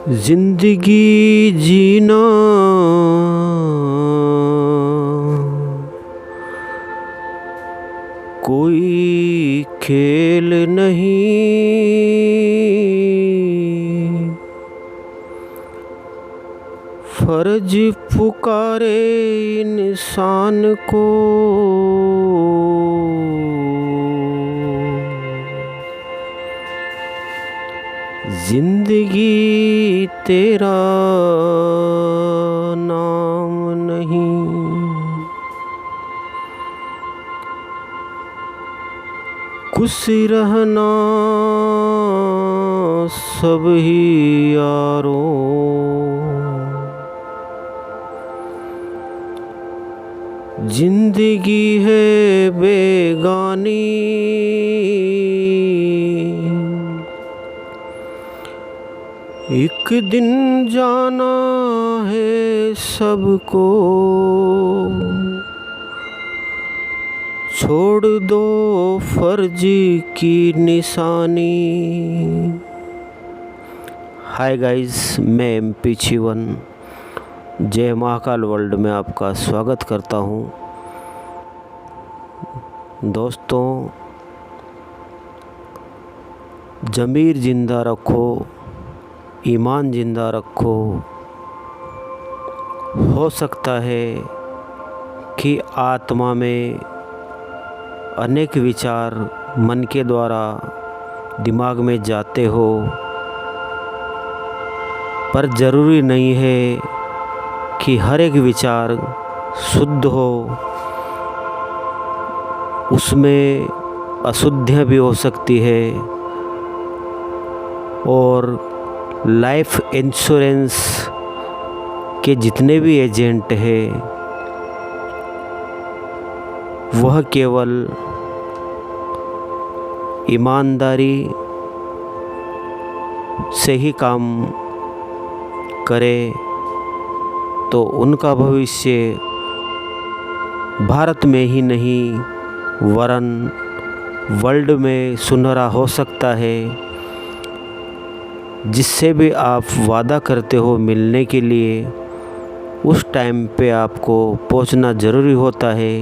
जिंदगी जीना कोई खेल नहीं, फर्ज पुकारे इंसान को जिंदगी तेरा नाम नहीं। खुश रहना सब ही यारों, जिंदगी है बेगानी, एक दिन जाना है सबको, छोड़ दो फर्ज की निशानी। हाय गाइस, मैं MP चिवन जय महाकाल वर्ल्ड में आपका स्वागत करता हूँ। दोस्तों, ज़मीर ज़िंदा रखो, ईमान ज़िंदा रखो। हो सकता है कि आत्मा में अनेक विचार मन के द्वारा दिमाग में जाते हो, पर ज़रूरी नहीं है कि हर एक विचार शुद्ध हो, उसमें अशुद्धियाँ भी हो सकती है। और लाइफ इंश्योरेंस के जितने भी एजेंट हैं, वह केवल ईमानदारी से ही काम करे तो उनका भविष्य भारत में ही नहीं वरन वर्ल्ड में सुनहरा हो सकता है। जिससे भी आप वादा करते हो मिलने के लिए, उस टाइम पे आपको पहुंचना ज़रूरी होता है।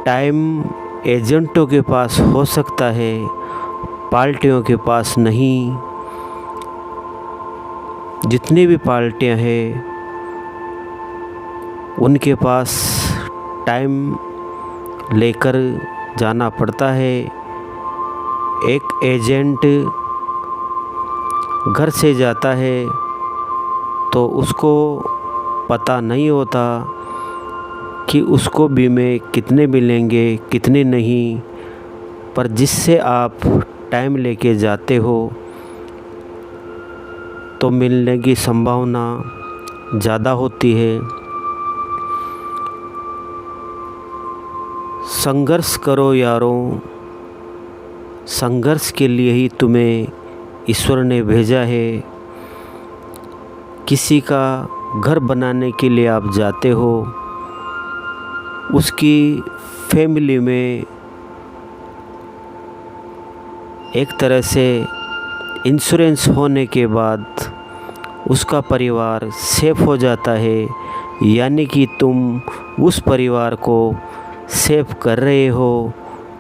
टाइम एजेंटों के पास हो सकता है, पार्टियों के पास नहीं। जितनी भी पार्टियां हैं, उनके पास टाइम लेकर जाना पड़ता है। एक एजेंट घर से जाता है तो उसको पता नहीं होता कि उसको बीमे कितने मिलेंगे कितने नहीं, पर जिससे आप टाइम लेके जाते हो तो मिलने की संभावना ज़्यादा होती है। संघर्ष करो यारों, संघर्ष के लिए ही तुम्हें ईश्वर ने भेजा है। किसी का घर बनाने के लिए आप जाते हो, उसकी फैमिली में एक तरह से इंश्योरेंस होने के बाद उसका परिवार सेफ हो जाता है, यानी कि तुम उस परिवार को सेफ कर रहे हो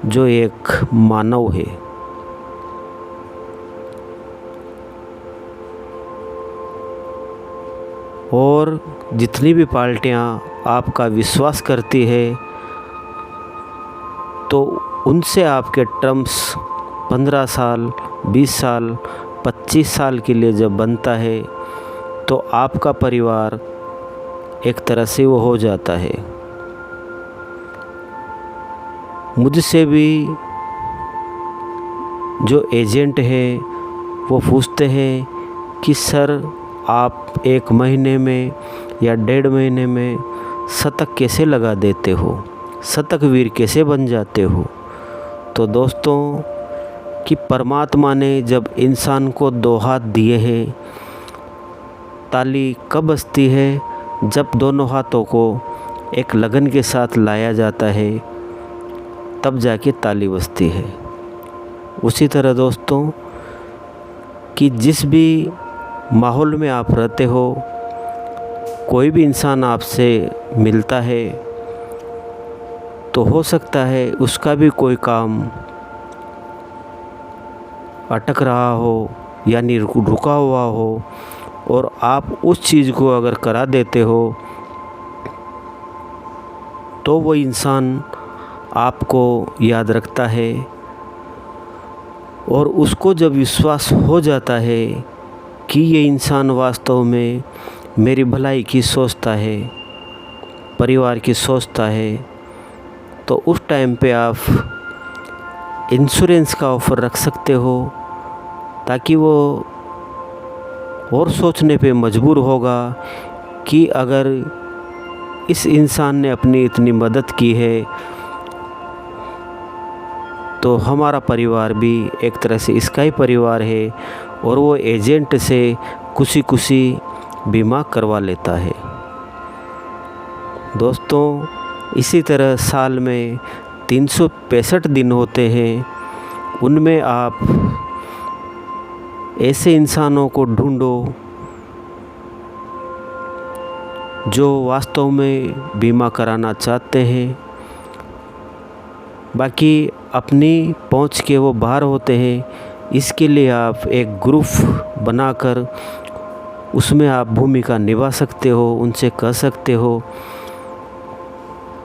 जो एक मानव है। और जितनी भी पार्टियां आपका विश्वास करती है, तो उनसे आपके टर्म्स 15 साल 20 साल 25 साल के लिए जब बनता है, तो आपका परिवार एक तरह से वो हो जाता है। मुझसे भी जो एजेंट है वो पूछते हैं कि सर, आप 1 महीने में या 1.5 महीने में शतक कैसे लगा देते हो, शतक वीर कैसे बन जाते हो। तो दोस्तों, कि परमात्मा ने जब इंसान को 2 हाथ दिए हैं, ताली कब बजती है? जब दोनों हाथों को एक लगन के साथ लाया जाता है, तब जाके ताली बजती है। उसी तरह दोस्तों, कि जिस भी माहौल में आप रहते हो, कोई भी इंसान आपसे मिलता है तो हो सकता है उसका भी कोई काम अटक रहा हो यानी रुका हुआ हो, और आप उस चीज़ को अगर करा देते हो तो वो इंसान आपको याद रखता है, और उसको जब विश्वास हो जाता है कि ये इंसान वास्तव में मेरी भलाई की सोचता है, परिवार की सोचता है, तो उस टाइम पे आप इंश्योरेंस का ऑफ़र रख सकते हो, ताकि वो और सोचने पे मजबूर होगा कि अगर इस इंसान ने अपनी इतनी मदद की है तो हमारा परिवार भी एक तरह से इसका ही परिवार है, और वो एजेंट से खुशी बीमा करवा लेता है। दोस्तों, इसी तरह साल में 365 दिन होते हैं, उनमें आप ऐसे इंसानों को ढूंढो जो वास्तव में बीमा कराना चाहते हैं। बाकी अपनी पहुंच के वो बाहर होते हैं, इसके लिए आप एक ग्रुप बनाकर उसमें आप भूमिका निभा सकते हो, उनसे कह सकते हो।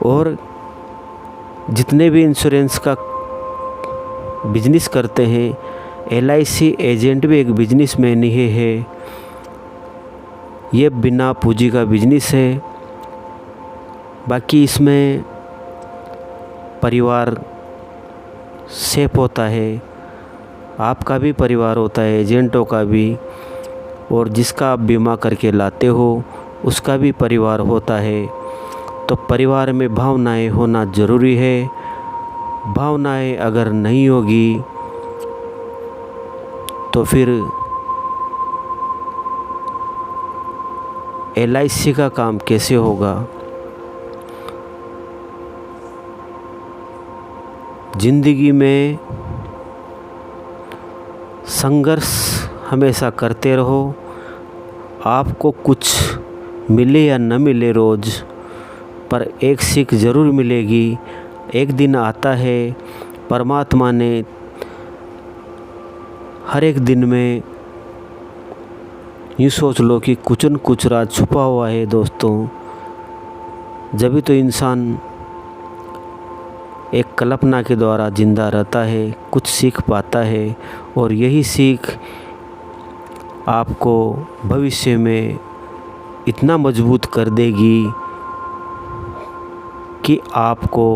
और जितने भी इंश्योरेंस का बिजनेस करते हैं, LIC एजेंट भी एक बिजनेसमैन ही है। ये बिना पूंजी का बिजनेस है। बाकी इसमें परिवार सेफ होता है, आपका भी परिवार होता है, एजेंटों का भी, और जिसका आप बीमा करके लाते हो उसका भी परिवार होता है। तो परिवार में भावनाएं होना ज़रूरी है। भावनाएं अगर नहीं होगी तो फिर LIC का काम कैसे होगा। ज़िंदगी में संघर्ष हमेशा करते रहो। आपको कुछ मिले या न मिले रोज़, पर एक सीख ज़रूर मिलेगी। एक दिन आता है, परमात्मा ने हर एक दिन में यूँ सोच लो कि कुछ न कुछ राज छुपा हुआ है दोस्तों। जब भी तो इंसान एक कल्पना के द्वारा ज़िंदा रहता है, कुछ सीख पाता है, और यही सीख आपको भविष्य में इतना मजबूत कर देगी कि आपको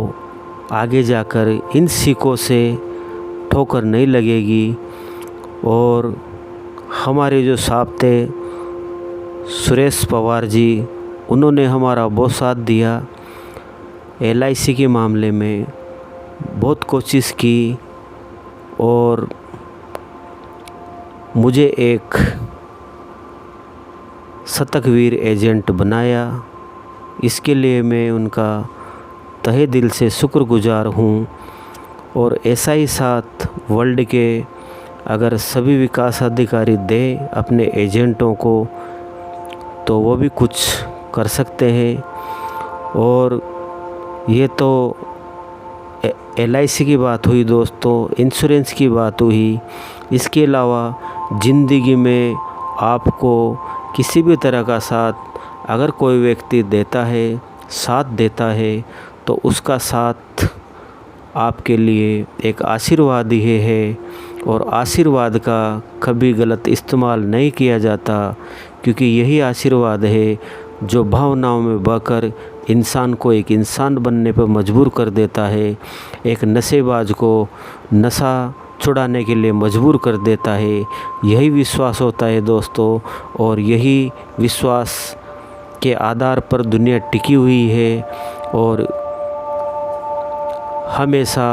आगे जाकर इन सीखों से ठोकर नहीं लगेगी। और हमारे जो साहब थे सुरेश पवार जी, उन्होंने हमारा बहुत साथ दिया। LIC के मामले में बहुत कोशिश की और मुझे एक शतकवीर एजेंट बनाया। इसके लिए मैं उनका तहे दिल से शुक्रगुजार हूँ। और ऐसा ही साथ वर्ल्ड के अगर सभी विकास अधिकारी दें अपने एजेंटों को तो वो भी कुछ कर सकते हैं। और ये तो LIC की बात हुई दोस्तों, इंश्योरेंस की बात हुई। इसके अलावा ज़िंदगी में आपको किसी भी तरह का साथ अगर कोई व्यक्ति देता है, साथ देता है, तो उसका साथ आपके लिए एक आशीर्वाद ही है। और आशीर्वाद का कभी गलत इस्तेमाल नहीं किया जाता, क्योंकि यही आशीर्वाद है जो भावनाओं में बहकर इंसान को एक इंसान बनने पर मजबूर कर देता है, एक नशेबाज को नशा छुड़ाने के लिए मजबूर कर देता है। यही विश्वास होता है दोस्तों, और यही विश्वास के आधार पर दुनिया टिकी हुई है। और हमेशा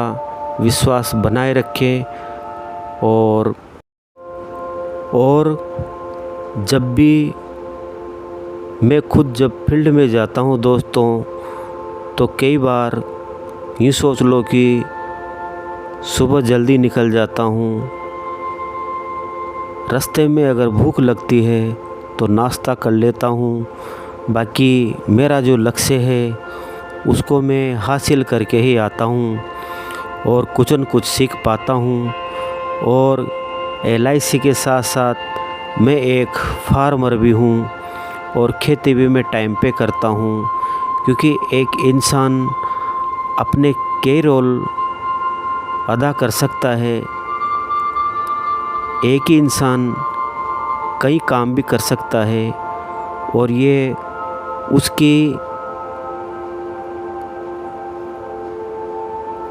विश्वास बनाए रखें। और जब भी मैं खुद जब फील्ड में जाता हूँ दोस्तों, तो कई बार यूँ सोच लो कि सुबह जल्दी निकल जाता हूँ रास्ते में अगर भूख लगती है तो नाश्ता कर लेता हूँ, बाकी मेरा जो लक्ष्य है उसको मैं हासिल करके ही आता हूँ और कुछ न कुछ सीख पाता हूँ। और LIC के साथ साथ मैं एक फार्मर भी हूँ और खेती भी मैं टाइम पे करता हूँ, क्योंकि एक इंसान अपने कई रोल अदा कर सकता है। एक ही इंसान कई काम भी कर सकता है और ये उसकी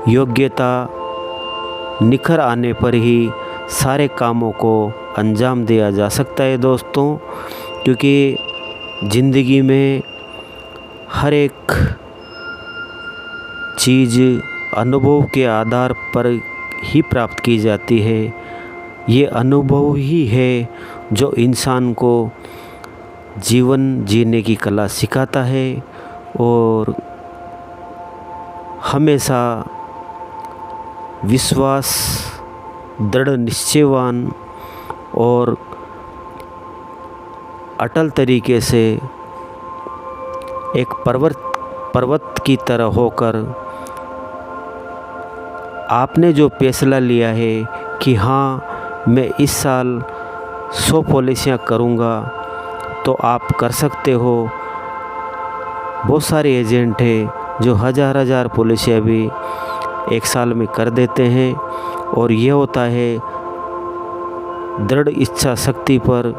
योग्यता निखर आने पर ही सारे कामों को अंजाम दिया जा सकता है दोस्तों। क्योंकि ज़िंदगी में हर एक चीज़ अनुभव के आधार पर ही प्राप्त की जाती है। ये अनुभव ही है जो इंसान को जीवन जीने की कला सिखाता है और हमेशा विश्वास, दृढ़ निश्चयवान और अटल तरीके से एक पर्वत की तरह होकर आपने जो फैसला लिया है कि हाँ मैं इस साल 100 पॉलिसियाँ करूँगा, तो आप कर सकते हो। बहुत सारे एजेंट हैं जो हज़ार पॉलिसियाँ भी एक साल में कर देते हैं और ये होता है दृढ़ इच्छा शक्ति पर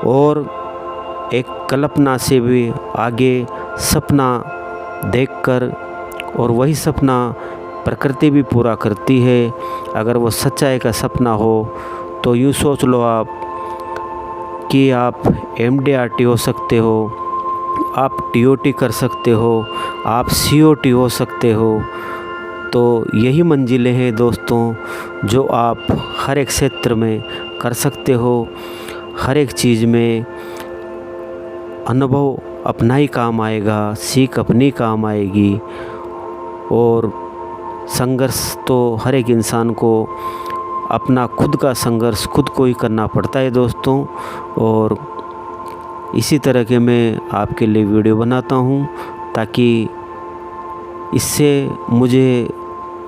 और एक कल्पना से भी आगे सपना देखकर, और वही सपना प्रकृति भी पूरा करती है। अगर वो सच्चाई का सपना हो तो यूँ सोच लो आप कि आप MDRT हो सकते हो, आप TOT कर सकते हो, आप COT हो सकते हो। तो यही मंजिलें हैं दोस्तों जो आप हर एक क्षेत्र में कर सकते हो। हर एक चीज़ में अनुभव अपना ही काम आएगा, सीख अपनी काम आएगी और संघर्ष तो हर एक इंसान को अपना खुद का संघर्ष खुद को ही करना पड़ता है दोस्तों। और इसी तरह के मैं आपके लिए वीडियो बनाता हूँ ताकि इससे मुझे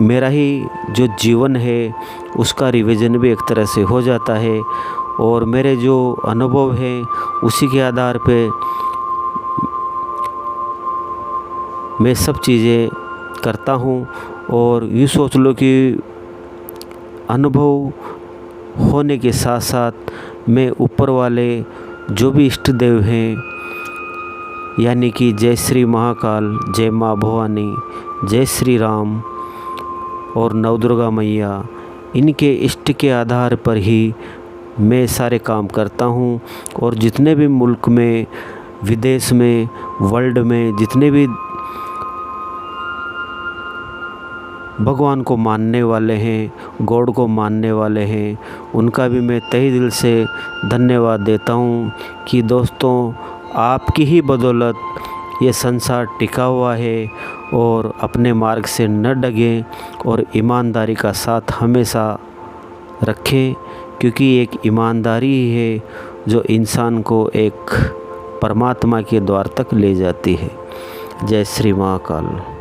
मेरा ही जो जीवन है उसका रिवीजन भी एक तरह से हो जाता है और मेरे जो अनुभव है उसी के आधार पे मैं सब चीज़ें करता हूँ। और यूँ सोच लो कि अनुभव होने के साथ साथ मैं ऊपर वाले जो भी इष्ट देव हैं, यानी कि जय श्री महाकाल, जय माँ भवानी, जय श्री राम और नवदुर्गा मैया, इनके इष्ट के आधार पर ही मैं सारे काम करता हूँ। और जितने भी मुल्क में, विदेश में, वर्ल्ड में जितने भी भगवान को मानने वाले हैं, गॉड को मानने वाले हैं, उनका भी मैं तहे दिल से धन्यवाद देता हूँ कि दोस्तों आपकी ही बदौलत ये संसार टिका हुआ है। और अपने मार्ग से न डगें और ईमानदारी का साथ हमेशा रखें, क्योंकि एक ईमानदारी ही है जो इंसान को एक परमात्मा के द्वार तक ले जाती है। जय श्री महाकाल।